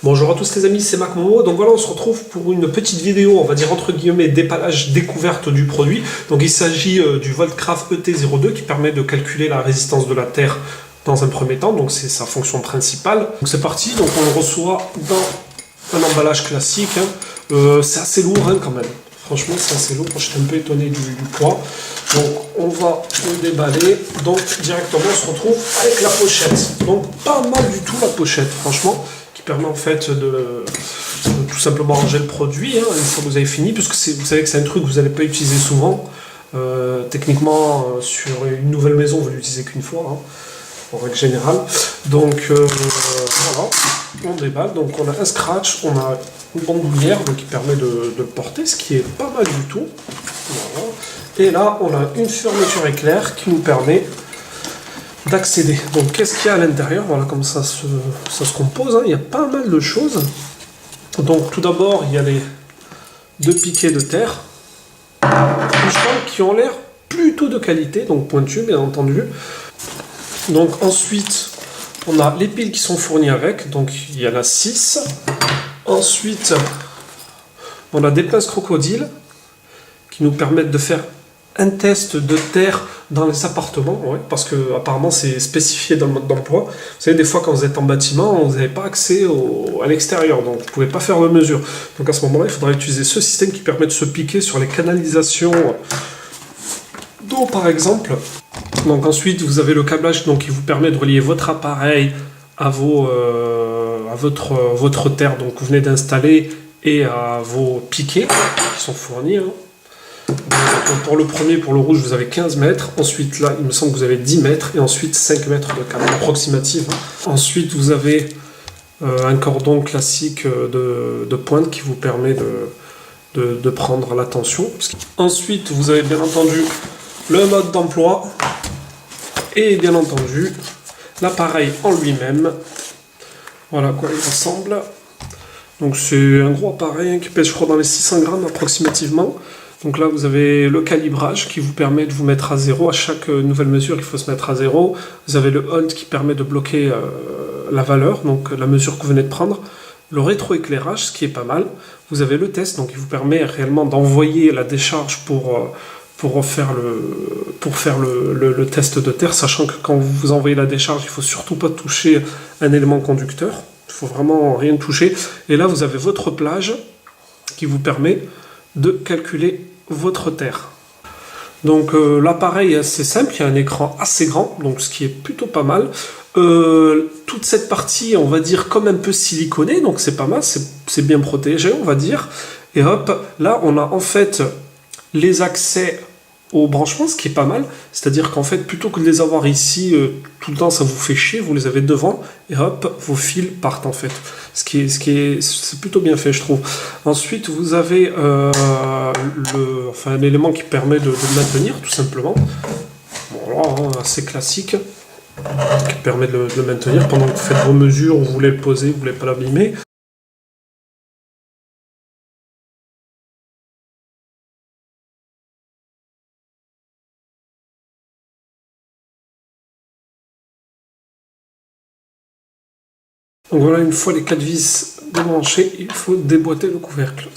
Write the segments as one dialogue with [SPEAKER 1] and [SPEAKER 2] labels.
[SPEAKER 1] Bonjour à tous les amis, c'est Mac Momo. Donc voilà, on se retrouve pour une petite vidéo, on va dire entre guillemets, dépalage découverte du produit. Donc il s'agit du Voltcraft ET02 qui permet de calculer la résistance de la Terre dans un premier temps. Donc c'est sa fonction principale. Donc c'est parti, donc on le reçoit dans un emballage classique. C'est assez lourd quand même. Franchement, c'est assez lourd. J'étais un peu étonné du poids. Donc on va le déballer. Donc directement, on se retrouve avec la pochette. Donc pas mal du tout la pochette, franchement, qui permet en fait de tout simplement ranger le produit une fois que vous avez fini, puisque vous savez que c'est un truc que vous n'allez pas utiliser souvent. Techniquement, sur une nouvelle maison, vous ne l'utilisez qu'une fois, en règle générale. Donc voilà, on déballe. Donc on a un scratch, on a une bandoulière qui permet de le porter, ce qui est pas mal du tout. Voilà. Et là, on a une fermeture éclair qui nous permet d'accéder. Donc qu'est-ce qu'il y a à l'intérieur? Voilà, comme ça se compose. Il y a pas mal de choses. Donc tout d'abord, il y a les deux piquets de terre qui ont l'air plutôt de qualité, donc pointus bien entendu. Donc ensuite, on a les piles qui sont fournies avec, donc il y en a 6. Ensuite, on a des pinces crocodiles qui nous permettent de faire un test de terre dans les appartements, parce que apparemment c'est spécifié dans le mode d'emploi. Vous savez, des fois quand vous êtes en bâtiment, vous n'avez pas accès à l'extérieur, donc vous ne pouvez pas faire de mesure. Donc à ce moment-là, il faudra utiliser ce système qui permet de se piquer sur les canalisations d'eau par exemple. Donc ensuite, vous avez le câblage qui vous permet de relier votre appareil à votre terre donc vous venez d'installer et à vos piquets qui sont fournis. Donc, pour le premier, pour le rouge, vous avez 15 mètres. Ensuite, là, il me semble que vous avez 10 mètres. Et ensuite, 5 mètres de câble approximative. Ensuite, vous avez un cordon classique de pointe qui vous permet de prendre la tension. Ensuite, vous avez bien entendu le mode d'emploi. Et bien entendu, l'appareil en lui-même. Voilà à quoi il ressemble. Donc c'est un gros appareil qui pèse, je crois, dans les 600 grammes approximativement. Donc là, vous avez le calibrage qui vous permet de vous mettre à zéro. À chaque nouvelle mesure, il faut se mettre à zéro. Vous avez le hold qui permet de bloquer la valeur, donc la mesure que vous venez de prendre. Le rétroéclairage, ce qui est pas mal. Vous avez le test, donc il vous permet réellement d'envoyer la décharge pour faire le test de terre, sachant que quand vous envoyez la décharge, il ne faut surtout pas toucher un élément conducteur. Il faut vraiment rien toucher. Et là, vous avez votre plage qui vous permet de calculer votre terre. Donc l'appareil est assez simple, il y a un écran assez grand, donc ce qui est plutôt pas mal. Toute cette partie, on va dire, comme un peu siliconée, donc c'est pas mal, c'est bien protégé, on va dire. Et hop, là on a en fait les accès aux branchements, ce qui est pas mal, c'est-à-dire qu'en fait, plutôt que de les avoir ici, tout le temps ça vous fait chier, vous les avez devant, et hop, vos fils partent en fait. C'est plutôt bien fait, je trouve. Ensuite, vous avez un élément qui permet de le maintenir, tout simplement. Voilà, assez classique, qui permet de le maintenir pendant que vous faites vos mesures, vous voulez le poser, vous voulez pas l'abîmer. Donc voilà, une fois les 4 vis débranchées, il faut déboîter le couvercle.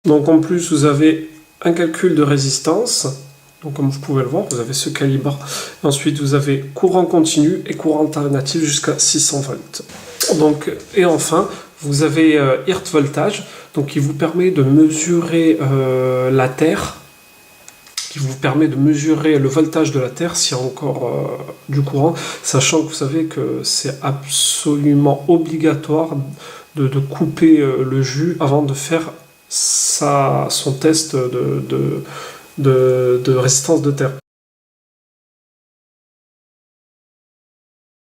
[SPEAKER 1] Donc en plus, vous avez un calcul de résistance. Donc comme vous pouvez le voir, vous avez ce calibre. Ensuite, vous avez courant continu et courant alternatif jusqu'à 600 volts. Donc, et enfin, vous avez Earth Voltage, donc qui vous permet de mesurer la Terre, qui vous permet de mesurer le voltage de la Terre s'il y a encore du courant, sachant que vous savez que c'est absolument obligatoire de couper le jus avant de faire son test de résistance de terre.